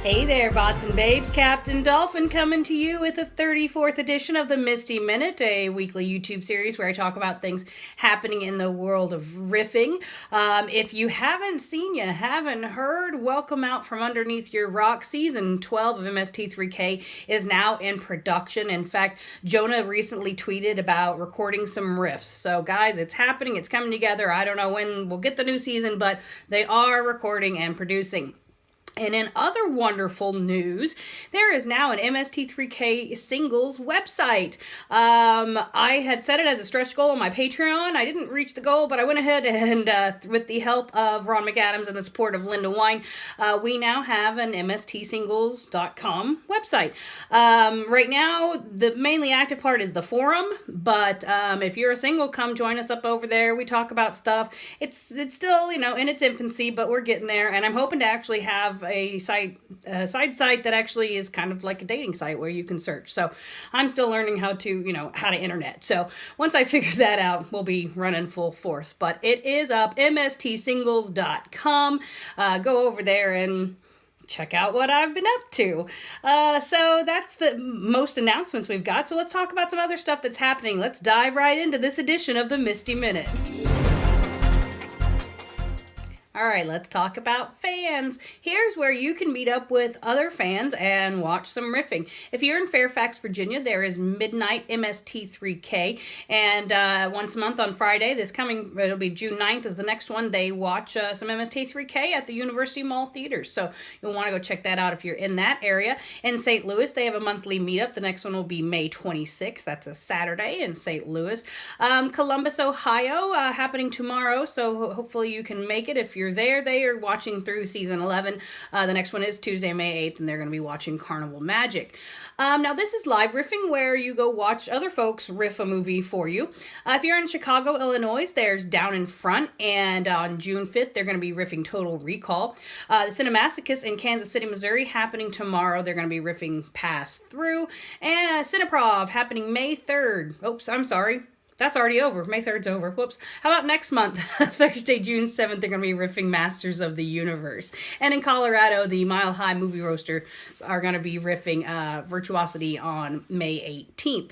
Hey there, bots and babes. Captain Dolphin coming to you with the 34th edition of the MSTie Minute, a weekly YouTube series where I talk about things happening in the world of riffing. If you haven't seen, you haven't heard, welcome out from underneath your rock. Season 12 of MST3K is now in production. In fact, Jonah recently tweeted about recording some riffs. So guys, it's happening. It's coming together. I don't know when we'll get the new season, but they are recording and producing. And in other wonderful news, there is now an MST3K Singles website. I had set it as a stretch goal on my Patreon. I didn't reach the goal, but I went ahead and with the help of Ron McAdams and the support of Linda Wine, we now have an MSTsingles.com website. Right now, the mainly active part is the forum, but if you're a single, come join us up over there. We talk about stuff. It's still, in its infancy, but we're getting there, and I'm hoping to actually have a side site that actually is kind of like a dating site where you can search. So I'm still learning how to, how to internet. So once I figure that out, we'll be running full force. But it is up, MSTsingles.com. Go over there and check out what I've been up to. So that's the most announcements we've got. So let's talk about some other stuff that's happening. Let's dive right into this edition of the MSTie Minute. All right, let's talk about fans. Here's where you can meet up with other fans and watch some riffing. If you're in Fairfax, Virginia, there is Midnite MST3K, and once a month on Friday, it'll be June 9th is the next one, they watch some MST3K at the University Mall Theaters. So you'll want to go check that out if you're in that area. In St. Louis, they have a monthly meetup. The next one will be May 26th. That's a Saturday in St. Louis. Columbus, Ohio, happening tomorrow, so hopefully you can make it if you're there. They are watching through season 11. The next one is Tuesday, May 8th, and they're going to be watching Carnival Magic. Now, this is live riffing, where you go watch other folks riff a movie for you. If you're in Chicago, Illinois, there's Down in Front, and on June 5th, they're going to be riffing Total Recall. The Cinemasochists in Kansas City, Missouri, happening tomorrow. They're going to be riffing Pass Through. And Cineprov, happening May 3rd. Oops, I'm sorry. That's already over. May 3rd's over. Whoops. How about next month? Thursday, June 7th, they're going to be riffing Masters of the Universe. And in Colorado, the Mile High Movie Roasters are going to be riffing Virtuosity on May 18th.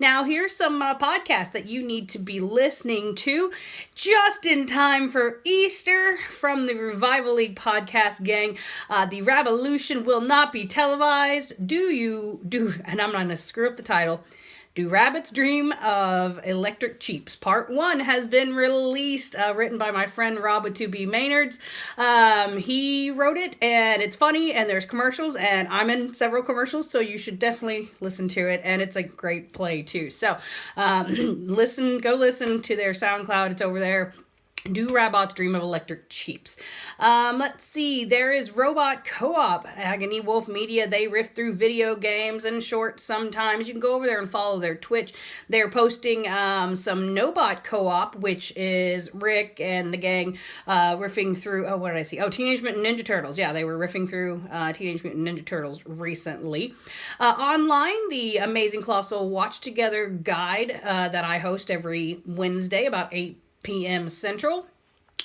Now, here's some podcasts that you need to be listening to just in time for Easter from the Revival League podcast gang. The Revolution will not be televised. And I'm not going to screw up the title. Do Rabbits Dream of Electric Cheeps? Part 1 has been released, written by my friend Rob with 2B Maynards. He wrote it, and it's funny, and there's commercials, and I'm in several commercials, so you should definitely listen to it, and it's a great play, too. So, go listen to their SoundCloud. It's over there. Do Robots Dream of Electric Cheeps? Let's see. There is Robot Co-op. Agonywolf Media. They riff through video games and shorts sometimes. You can go over there and follow their Twitch. They're posting some Nobot Co-op, which is Rick and the gang riffing through... Oh, what did I see? Oh, Teenage Mutant Ninja Turtles. Yeah, they were riffing through Teenage Mutant Ninja Turtles recently. Online, the Amazing Colossal Watch Together guide that I host every Wednesday about 8 p.m. Central.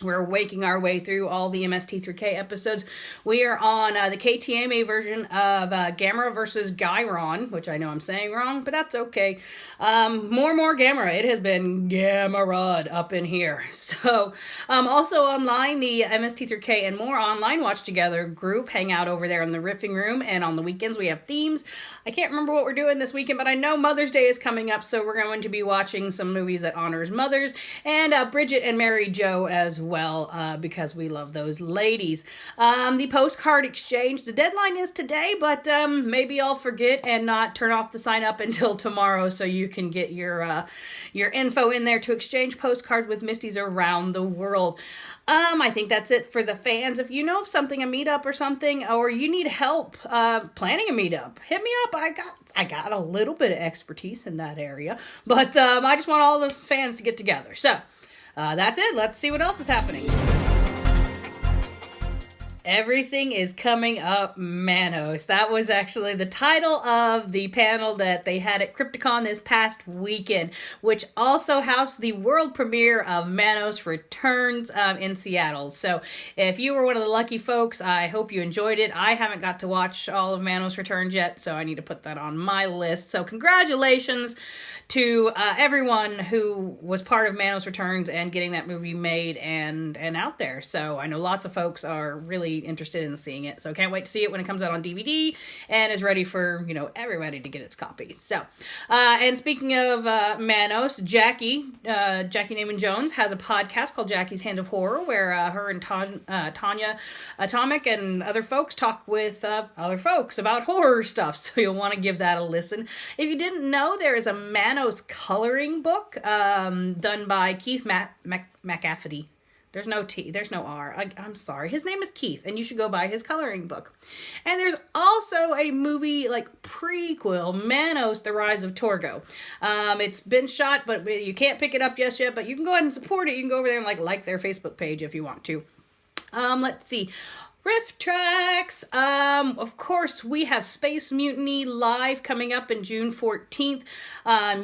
We're waking our way through all the MST3K episodes. We are on the KTMA version of Gamera versus Gyron, which I know I'm saying wrong, but that's okay. More Gamera. It has been Gamerad up in here. So, also online, the MST3K and More online watch together group hang out over there in the riffing room, and on the weekends we have themes. I can't remember what we're doing this weekend, but I know Mother's Day is coming up, so we're going to be watching some movies that honors mothers, and Bridget and Mary Jo as well, because we love those ladies. The postcard exchange, the deadline is today, but maybe I'll forget and not turn off the sign up until tomorrow, so you can get your info in there to exchange postcards with Misties around the world. I think that's it for the fans. If you know of something, a meetup or something, or you need help planning a meetup, hit me up. I got a little bit of expertise in that area, but I just want all the fans to get together. So that's it. Let's see what else is happening. Everything is coming up, Manos. That was actually the title of the panel that they had at Crypticon this past weekend, which also housed the world premiere of Manos Returns in Seattle. So if you were one of the lucky folks, I hope you enjoyed it. I haven't got to watch all of Manos Returns yet, so I need to put that on my list. So congratulations to everyone who was part of Manos Returns and getting that movie made and out there. So I know lots of folks are really interested in seeing it. So can't wait to see it when it comes out on DVD and is ready for, you know, everybody to get its copy. So, and speaking of Manos, Jackey Neyman Jones has a podcast called Jackie's Hand of Horror, where her and Tanya Atomic and other folks talk with other folks about horror stuff. So you'll want to give that a listen. If you didn't know, there is a Manos coloring book done by Keith McAfee. There's no T, there's no R. I'm sorry. His name is Keith, and you should go buy his coloring book. And there's also a movie, like, prequel, Manos, The Rise of Torgo. It's been shot, but you can't pick it up just yet, but you can go ahead and support it. You can go over there and, like their Facebook page if you want to. Let's see. RiffTrax. Of course, we have Space Mutiny live coming up in June 14th.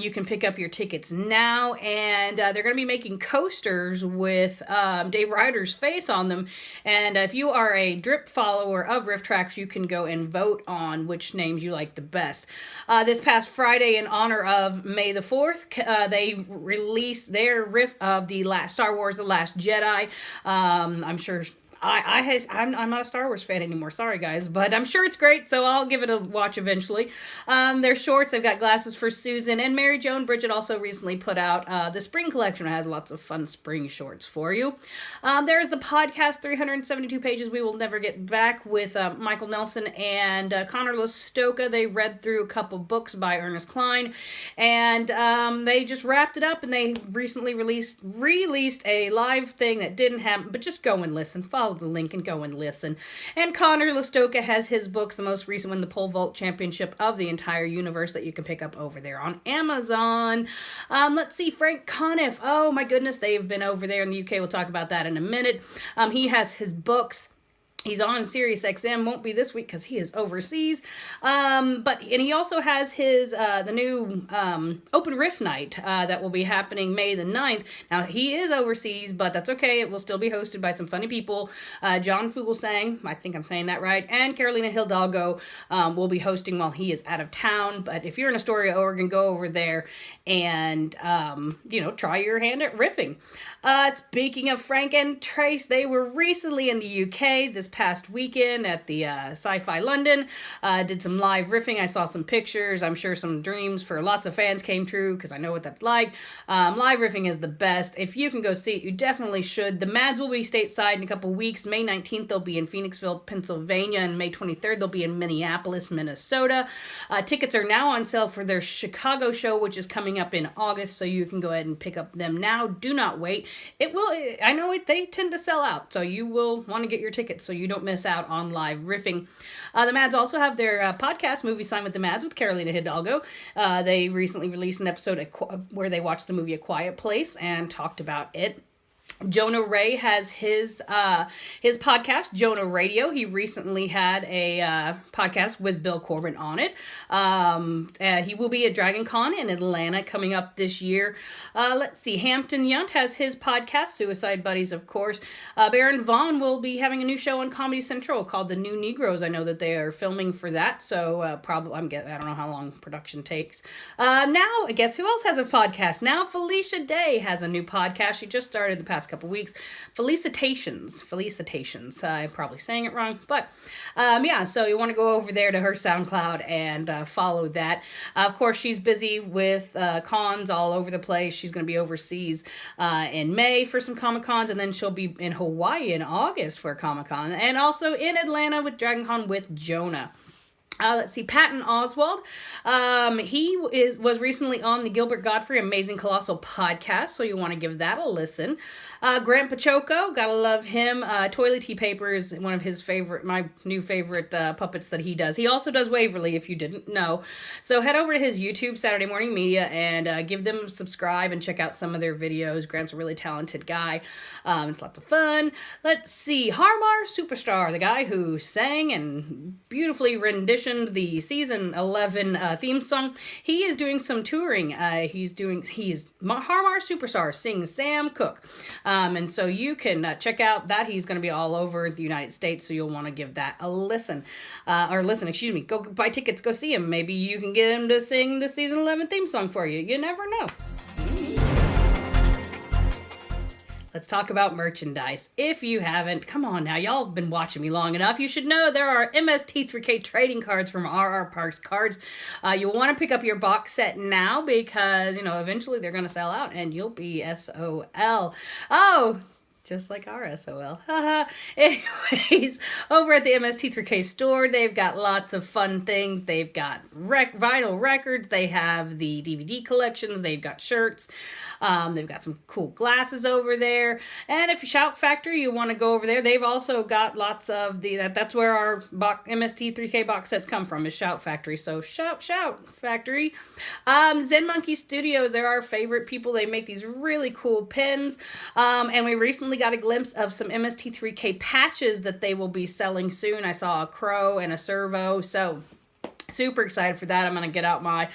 You can pick up your tickets now, and they're going to be making coasters with Dave Ryder's face on them. And if you are a drip follower of RiffTrax, you can go and vote on which names you like the best. This past Friday, in honor of May the 4th, they released their riff of the Star Wars The Last Jedi. I'm sure... I'm not a Star Wars fan anymore. Sorry, guys. But I'm sure it's great, so I'll give it a watch eventually. They're shorts. They've got glasses for Susan. And Mary Jo Bridget also recently put out the spring collection. It has lots of fun spring shorts for you. There's the podcast, 372 pages We Will Never Get Back, with Michael Nelson and Conor Lastowka. They read through a couple books by Ernest Cline. And they just wrapped it up, and they recently released a live thing that didn't happen. But just go and listen. Follow the link and go and listen. And Conor Lastowka has his books, the most recent one, the Pole Vault Championship of the Entire Universe, that you can pick up over there on Amazon. Let's see, Frank Conniff. Oh my goodness, they've been over there in the UK. We'll talk about that in a minute. He has his books. He's on Sirius XM, won't be this week because he is overseas. And he also has his, the new Open Riff Night that will be happening May the 9th. Now, he is overseas, but that's okay. It will still be hosted by some funny people. John Fugelsang, I think I'm saying that right, and Carolina Hidalgo will be hosting while he is out of town. But if you're in Astoria, Oregon, go over there and, try your hand at riffing. Speaking of Frank and Trace, they were recently in the UK this past weekend at the Sci-Fi London. Did some live riffing. I saw some pictures. I'm sure some dreams for lots of fans came true because I know what that's like. Live riffing is the best. If you can go see it, you definitely should. The Mads will be stateside in a couple weeks. May 19th, they'll be in Phoenixville, Pennsylvania, and May 23rd, they'll be in Minneapolis, Minnesota. Tickets are now on sale for their Chicago show, which is coming up in August, so you can go ahead and pick up them now. Do not wait. I know they tend to sell out, so you will want to get your tickets so you don't miss out on live riffing. The Mads also have their podcast, Movie Sign with the Mads, with Carolina Hidalgo. They recently released an episode where they watched the movie A Quiet Place and talked about it. Jonah Ray has his podcast, Jonah Radio. He recently had a podcast with Bill Corbin on it. He will be at Dragon Con in Atlanta coming up this year. Let's see, Hampton Yount has his podcast, Suicide Buddies, of course. Barron Vaughn will be having a new show on Comedy Central called The New Negroes. I know that they are filming for that, so I don't know how long production takes. Now, guess who else has a podcast? Now Felicia Day has a new podcast. She just started the past couple weeks. Felicitations. I'm probably saying it wrong, but so you want to go over there to her SoundCloud and follow that. Of course, she's busy with cons all over the place. She's going to be overseas in May for some Comic-Cons, and then she'll be in Hawaii in August for a Comic-Con, and also in Atlanta with Dragon Con with Jonah. Let's see, Patton Oswalt. He was recently on the Gilbert Gottfried Amazing Colossal podcast, so you want to give that a listen. Grant Baciocco, gotta love him. Toiletty Paper is one of his my new favorite puppets that he does. He also does Waverly, if you didn't know. So head over to his YouTube, Saturday Morning Media, and give them a subscribe and check out some of their videos. Grant's a really talented guy. It's lots of fun. Let's see, Har Mar Superstar, the guy who sang and beautifully renditioned the season 11 theme song. He is doing some touring. He's Har Mar Superstar sings Sam Cooke. And so you can check out that. He's going to be all over the United States, so you'll want to give that a listen. Go buy tickets, go see him. Maybe you can get him to sing the season 11 theme song for you. You never know. Let's talk about merchandise. If you haven't, come on now, y'all have been watching me long enough. You should know there are MST3K trading cards from RR Parks Cards. You'll want to pick up your box set now because, eventually they're going to sell out and you'll be SOL. Oh, just like our SOL. Anyways, over at the MST3K store, they've got lots of fun things. They've got vinyl records. They have the DVD collections. They've got shirts. They've got some cool glasses over there. And if you Shout Factory, you want to go over there. They've also got lots of that's where our MST3K box sets come from, is Shout Factory. So Shout Factory. Zen Monkey Studios, they're our favorite people. They make these really cool pins. And we recently got a glimpse of some MST3K patches that they will be selling soon. I saw a crow and a servo, so super excited for that. I'm going to get out my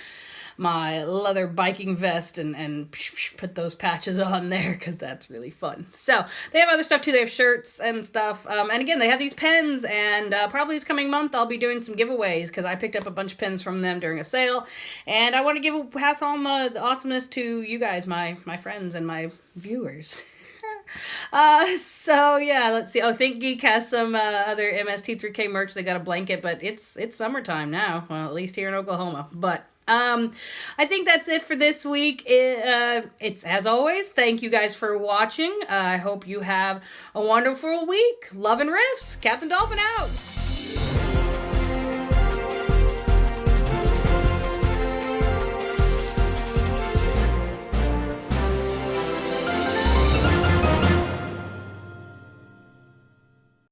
leather biking vest and put those patches on there because that's really fun. So they have other stuff too. They have shirts and stuff. And again, they have these pens, and probably this coming month I'll be doing some giveaways because I picked up a bunch of pens from them during a sale, and I want to pass on the awesomeness to you guys, my friends and my viewers. So yeah, let's see. Oh, Think Geek has some other MST3K merch. They got a blanket, but it's summertime now. Well, at least here in Oklahoma. But I think that's it for this week. It's, as always, thank you guys for watching. I hope you have a wonderful week. Love and riffs. Captain Dolphin out.